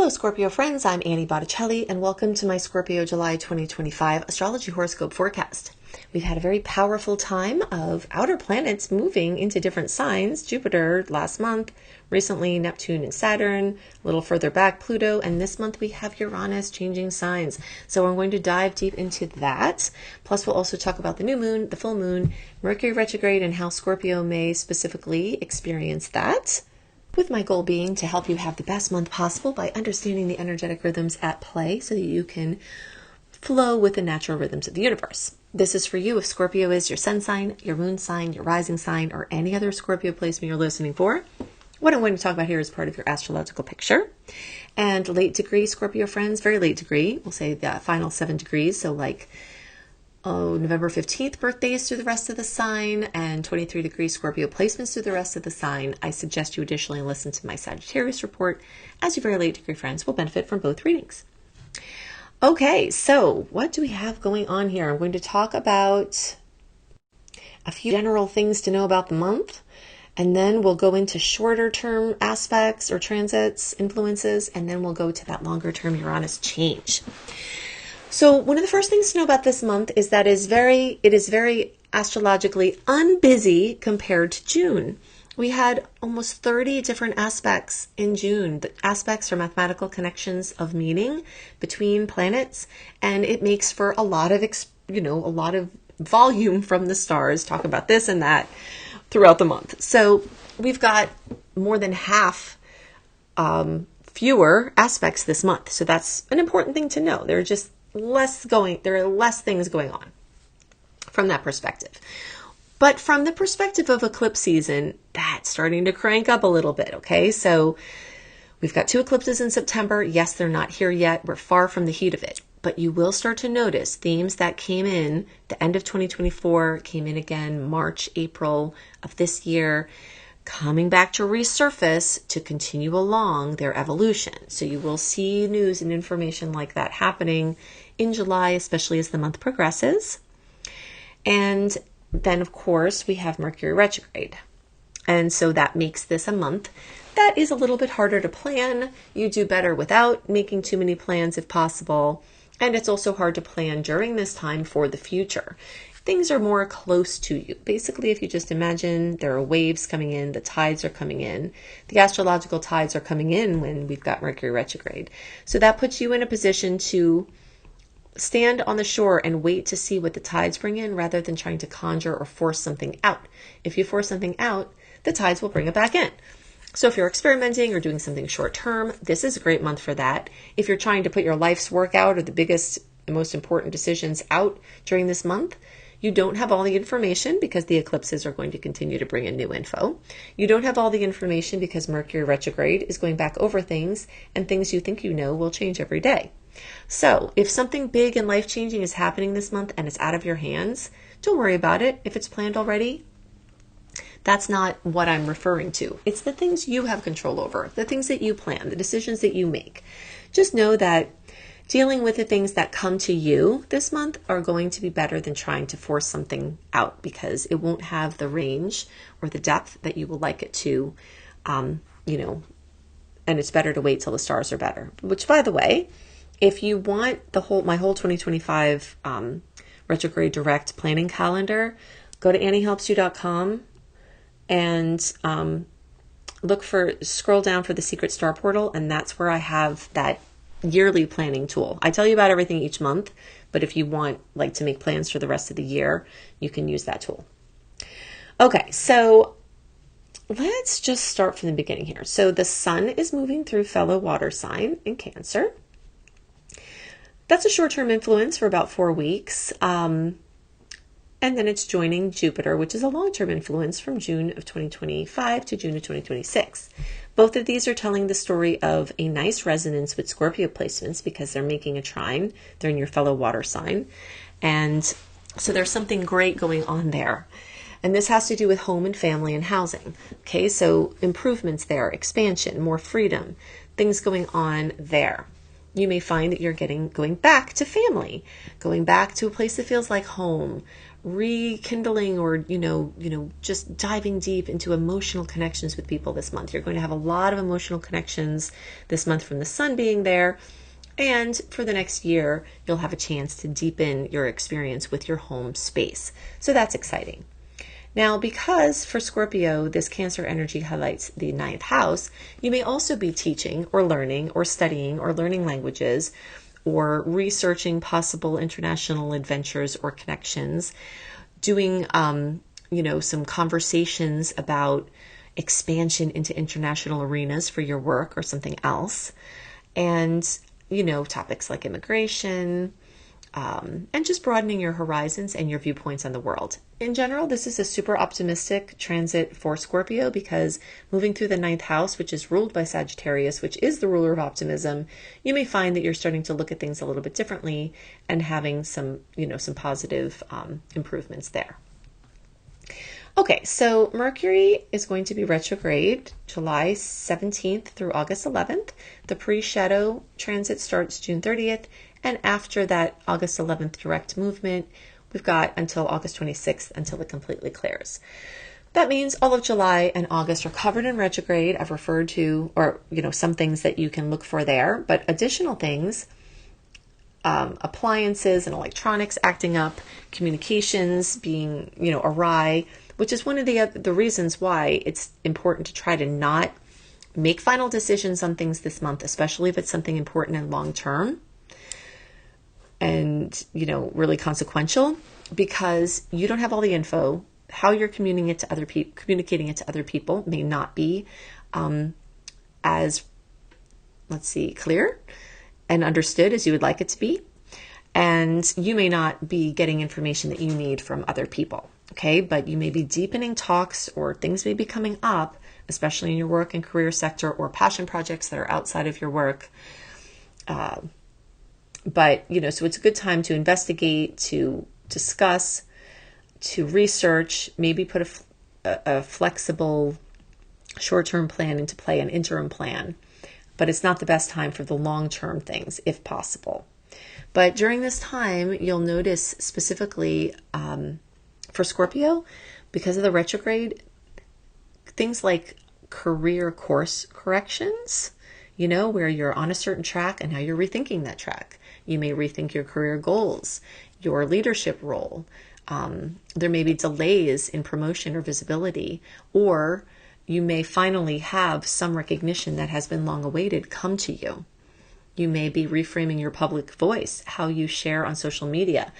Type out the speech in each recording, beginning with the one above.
Hello Scorpio friends, I'm Annie Botticelli and welcome to my Scorpio July 2025 astrology horoscope forecast. We've had a very powerful time of outer planets moving into different signs. Jupiter last month, recently Neptune and Saturn, a little further back Pluto, and this month we have Uranus changing signs. So we're going to dive deep into that. Plus we'll also talk about the new moon, the full moon, Mercury retrograde, and how Scorpio may specifically experience that, with my goal being to help you have the best month possible by understanding the energetic rhythms at play so that you can flow with the natural rhythms of the universe. This is for you if Scorpio is your sun sign, your moon sign, your rising sign, or any other Scorpio placement you're listening for. What I'm going to talk about here is part of your astrological picture. And late degree Scorpio friends, very late degree, we'll say the final 7 degrees, so like November 15th birthdays through the rest of the sign and 23 degree Scorpio placements through the rest of the sign. I suggest you additionally listen to my Sagittarius report, as your very late degree friends will benefit from both readings. Okay, so what do we have going on here? I'm going to talk about a few general things to know about the month, and then we'll go into shorter term aspects or transits, influences, and then we'll go to that longer term Uranus change. So one of the first things to know about this month is that it is very astrologically unbusy compared to June. We had almost 30 different aspects in June. The aspects are mathematical connections of meaning between planets, and it makes for a lot of volume from the stars. Talk about this and that throughout the month. So we've got more than half fewer aspects this month. So that's an important thing to know. There are less things going on from that perspective. But from the perspective of eclipse season, that's starting to crank up a little bit, okay? So we've got 2 eclipses in September. Yes, they're not here yet. We're far from the heat of it. But you will start to notice themes that came in the end of 2024, came in again March, April of this year, coming back to resurface to continue along their evolution. So you will see news and information like that happening in July, especially as the month progresses. And then, of course, we have Mercury retrograde. And so that makes this a month that is a little bit harder to plan. You do better without making too many plans if possible. And it's also hard to plan during this time for the future. Things are more close to you. Basically, if you just imagine there are waves coming in, the tides are coming in. The astrological tides are coming in when we've got Mercury retrograde. So that puts you in a position to stand on the shore and wait to see what the tides bring in rather than trying to conjure or force something out. If you force something out, the tides will bring it back in. So if you're experimenting or doing something short term, this is a great month for that. If you're trying to put your life's work out or the biggest, the most important decisions out during this month, you don't have all the information because the eclipses are going to continue to bring in new info. You don't have all the information because Mercury retrograde is going back over things, and things you think you know will change every day. So if something big and life-changing is happening this month and it's out of your hands, don't worry about it. If it's planned already, that's not what I'm referring to. It's the things you have control over, the things that you plan, the decisions that you make. Just know that dealing with the things that come to you this month are going to be better than trying to force something out because it won't have the range or the depth that you would like it to, and it's better to wait till the stars are better. Which, by the way, if you want my whole 2025 retrograde direct planning calendar, go to anniehelpsyou.com and scroll down for the Secret Star Portal, and that's where I have that yearly planning tool. I tell you about everything each month, but if you want to make plans for the rest of the year, you can use that tool. Okay, so let's just start from the beginning here. So the sun is moving through fellow water sign in Cancer. That's a short-term influence for about 4 weeks. And then it's joining Jupiter, which is a long-term influence from June of 2025 to June of 2026. Both of these are telling the story of a nice resonance with Scorpio placements because they're making a trine. They're in your fellow water sign. And so there's something great going on there. And this has to do with home and family and housing. Okay, so improvements there, expansion, more freedom, things going on there. You may find that you're going back to family, going back to a place that feels like home, rekindling or, just diving deep into emotional connections with people this month. You're going to have a lot of emotional connections this month from the sun being there. And for the next year, you'll have a chance to deepen your experience with your home space. So that's exciting. Now, because for Scorpio, this Cancer energy highlights the ninth house, you may also be teaching or learning or studying or learning languages or researching possible international adventures or connections, doing, some conversations about expansion into international arenas for your work or something else. And topics like immigration, and just broadening your horizons and your viewpoints on the world. In general, this is a super optimistic transit for Scorpio because moving through the ninth house, which is ruled by Sagittarius, which is the ruler of optimism, you may find that you're starting to look at things a little bit differently and having some positive improvements there. Okay, so Mercury is going to be retrograde July 17th through August 11th. The pre-shadow transit starts June 30th. And after that August 11th direct movement, we've got until August 26th until it completely clears. That means all of July and August are covered in retrograde. I've referred to, or, some things that you can look for there, but additional things, appliances and electronics acting up, communications being, awry, which is one of the reasons why it's important to try to not make final decisions on things this month, especially if it's something important and long-term and, really consequential, because you don't have all the info. How you're communicating it to other people may not be as, clear and understood as you would like it to be. And you may not be getting information that you need from other people. Okay, but you may be deepening talks or things may be coming up, especially in your work and career sector or passion projects that are outside of your work. So it's a good time to investigate, to discuss, to research, maybe put a flexible short-term plan into play, an interim plan. But it's not the best time for the long-term things, if possible. But during this time, you'll notice specifically for Scorpio, because of the retrograde, things like career course corrections, where you're on a certain track and now you're rethinking that track. You may rethink your career goals, your leadership role. There may be delays in promotion or visibility, or you may finally have some recognition that has been long awaited come to you. You may be reframing your public voice, how you share on social media.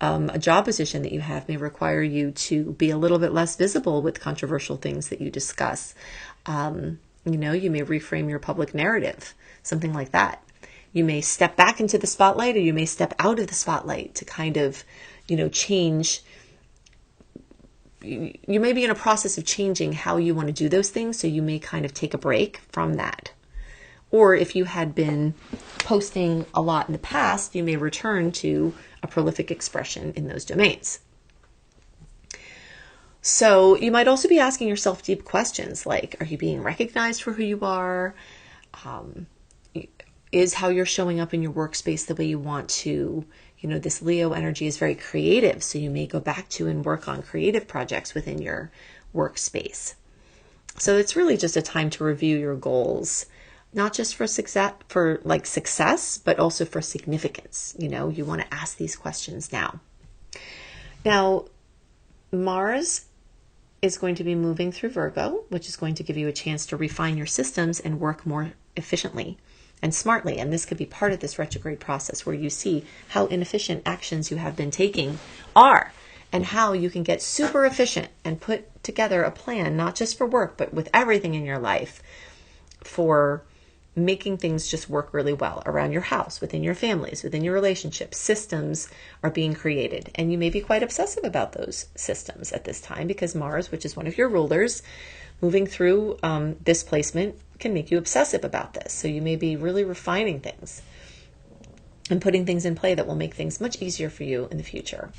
A job position that you have may require you to be a little bit less visible with controversial things that you discuss. You may reframe your public narrative, something like that. You may step back into the spotlight, or you may step out of the spotlight to kind of, change. You may be in a process of changing how you want to do those things, so you may kind of take a break from that. Or if you had been posting a lot in the past, you may return to a prolific expression in those domains. So you might also be asking yourself deep questions like, are you being recognized for who you are? Is how you're showing up in your workspace the way you want to? This Leo energy is very creative, so you may go back to and work on creative projects within your workspace. So it's really just a time to review your goals, not just for success, but also for significance. You want to ask these questions now. Now, Mars is going to be moving through Virgo, which is going to give you a chance to refine your systems and work more efficiently and smartly. And this could be part of this retrograde process where you see how inefficient actions you have been taking are and how you can get super efficient and put together a plan, not just for work, but with everything in your life for making things just work really well around your house, within your families, within your relationships. Systems are being created, and you may be quite obsessive about those systems at this time because Mars, which is one of your rulers, moving through this placement can make you obsessive about this. So you may be really refining things and putting things in play that will make things much easier for you in the future.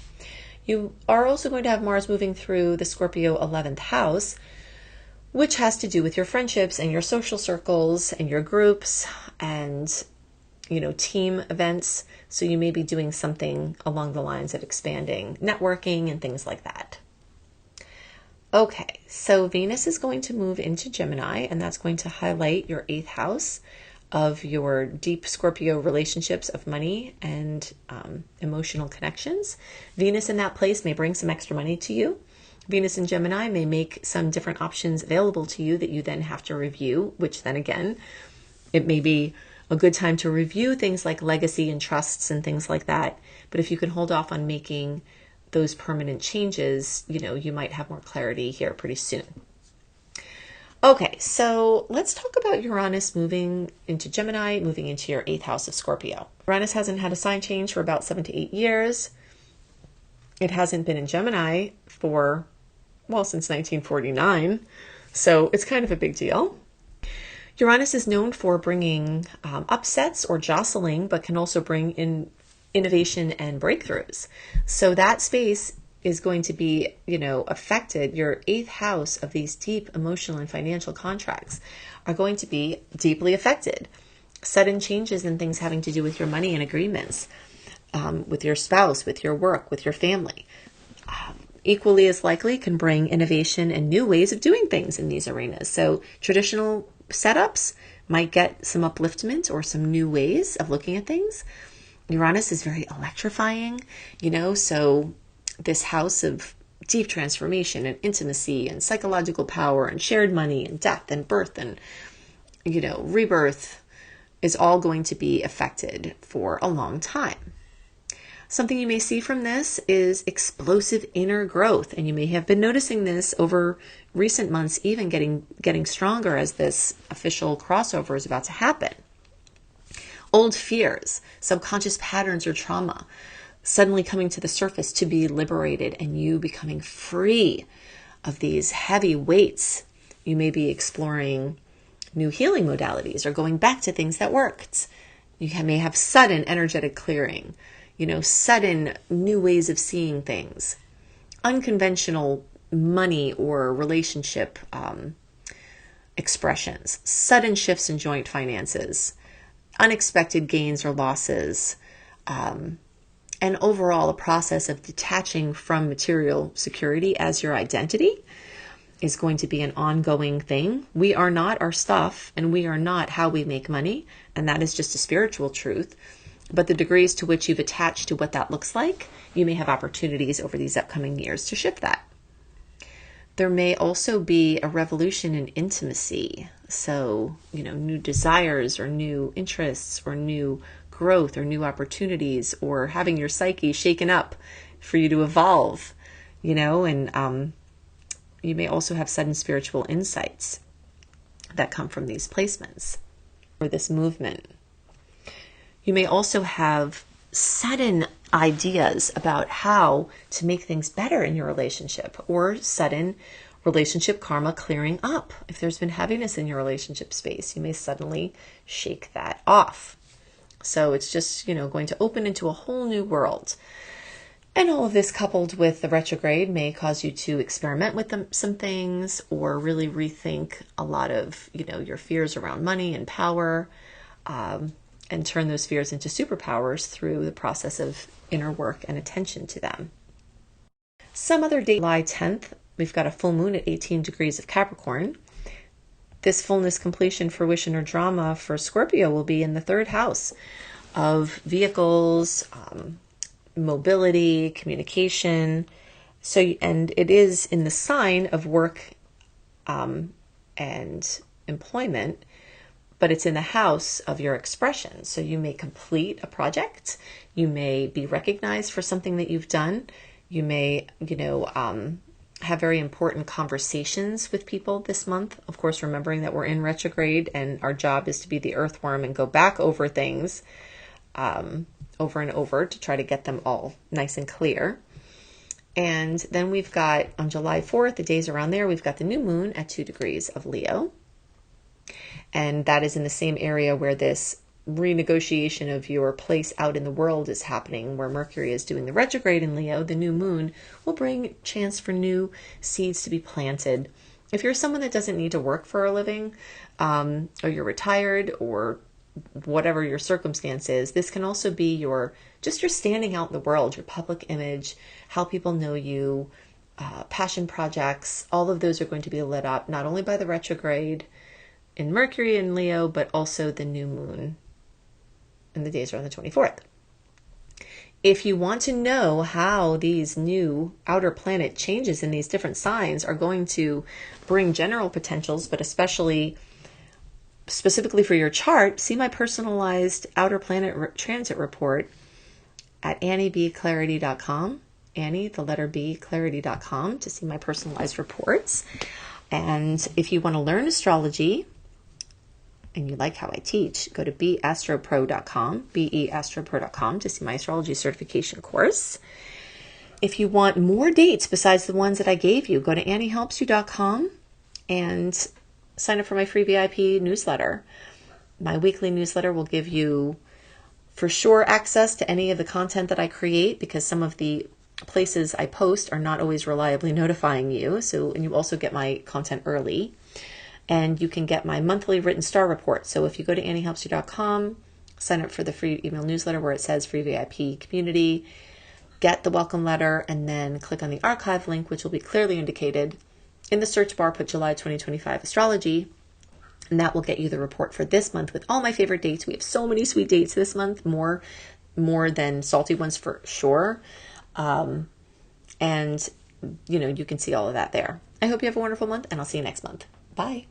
You are also going to have Mars moving through the Scorpio 11th house, which has to do with your friendships and your social circles and your groups and team events. So you may be doing something along the lines of expanding networking and things like that. Okay, so Venus is going to move into Gemini, and that's going to highlight your 8th house of your deep Scorpio relationships of money and emotional connections. Venus in that place may bring some extra money to you. Venus in Gemini may make some different options available to you that you then have to review, which then again, it may be a good time to review things like legacy and trusts and things like that. But if you can hold off on making those permanent changes, you might have more clarity here pretty soon. Okay, so let's talk about Uranus moving into Gemini, moving into your 8th house of Scorpio. Uranus hasn't had a sign change for about 7 to 8 years. It hasn't been in Gemini since 1949. So it's kind of a big deal. Uranus is known for bringing upsets or jostling, but can also bring in innovation and breakthroughs. So that space is going to be, affected. Your 8th house of these deep emotional and financial contracts are going to be deeply affected. Sudden changes in things having to do with your money and agreements, with your spouse, with your work, with your family. Equally as likely can bring innovation and new ways of doing things in these arenas. So traditional setups might get some upliftment or some new ways of looking at things. Uranus is very electrifying, so this house of deep transformation and intimacy and psychological power and shared money and death and birth and, rebirth is all going to be affected for a long time. Something you may see from this is explosive inner growth, and you may have been noticing this over recent months, even getting stronger as this official crossover is about to happen. Old fears, subconscious patterns or trauma suddenly coming to the surface to be liberated, and you becoming free of these heavy weights. You may be exploring new healing modalities or going back to things that worked. You may have sudden energetic clearing, sudden new ways of seeing things, unconventional money or relationship expressions, sudden shifts in joint finances, unexpected gains or losses, and overall a process of detaching from material security as your identity is going to be an ongoing thing. We are not our stuff, and we are not how we make money, and that is just a spiritual truth. But the degrees to which you've attached to what that looks like, you may have opportunities over these upcoming years to shift that. There may also be a revolution in intimacy. So, new desires or new interests or new growth or new opportunities, or having your psyche shaken up for you to evolve, and you may also have sudden spiritual insights that come from these placements or this movement. You may also have sudden ideas about how to make things better in your relationship, or sudden relationship karma clearing up. If there's been heaviness in your relationship space, you may suddenly shake that off. So it's just, going to open into a whole new world. And all of this coupled with the retrograde may cause you to experiment with some things, or really rethink a lot of, your fears around money and power, and turn those fears into superpowers through the process of inner work and attention to them. Some other date, July 10th, we've got a full moon at 18 degrees of Capricorn. This fullness, completion, fruition, or drama for Scorpio will be in the 3rd house of vehicles, mobility, communication. And it is in the sign of work and employment, but it's in the house of your expression. So you may complete a project. You may be recognized for something that you've done. You may, have very important conversations with people this month. Of course, remembering that we're in retrograde and our job is to be the earthworm and go back over things over and over to try to get them all nice and clear. And then we've got on July 4th, the days around there, we've got the new moon at 2 degrees of Leo. And that is in the same area where this renegotiation of your place out in the world is happening, where Mercury is doing the retrograde in Leo. The new moon will bring chance for new seeds to be planted. If you're someone that doesn't need to work for a living, or you're retired, or whatever your circumstance is, this can also be your standing out in the world, your public image, how people know you, passion projects. All of those are going to be lit up not only by the retrograde in Mercury and Leo, but also the new moon, and the days are on the 24th. If you want to know how these new outer planet changes in these different signs are going to bring general potentials, but specifically for your chart, see my personalized outer planet transit report at anniebclarity.com. Annie, the letter B, clarity.com, to see my personalized reports. And if you want to learn astrology and you like how I teach, go to beastropro.com, beastropro.com, to see my astrology certification course. If you want more dates besides the ones that I gave you, go to anniehelpsyou.com and sign up for my free VIP newsletter. My weekly newsletter will give you for sure access to any of the content that I create, because some of the places I post are not always reliably notifying you. And you also get my content early. And you can get my monthly written star report. So if you go to anniehelpsyou.com, sign up for the free email newsletter where it says free VIP community, get the welcome letter, and then click on the archive link, which will be clearly indicated. In the search bar, put July 2025 astrology, and that will get you the report for this month with all my favorite dates. We have so many sweet dates this month, more than salty ones for sure. And you can see all of that there. I hope you have a wonderful month, and I'll see you next month. Bye.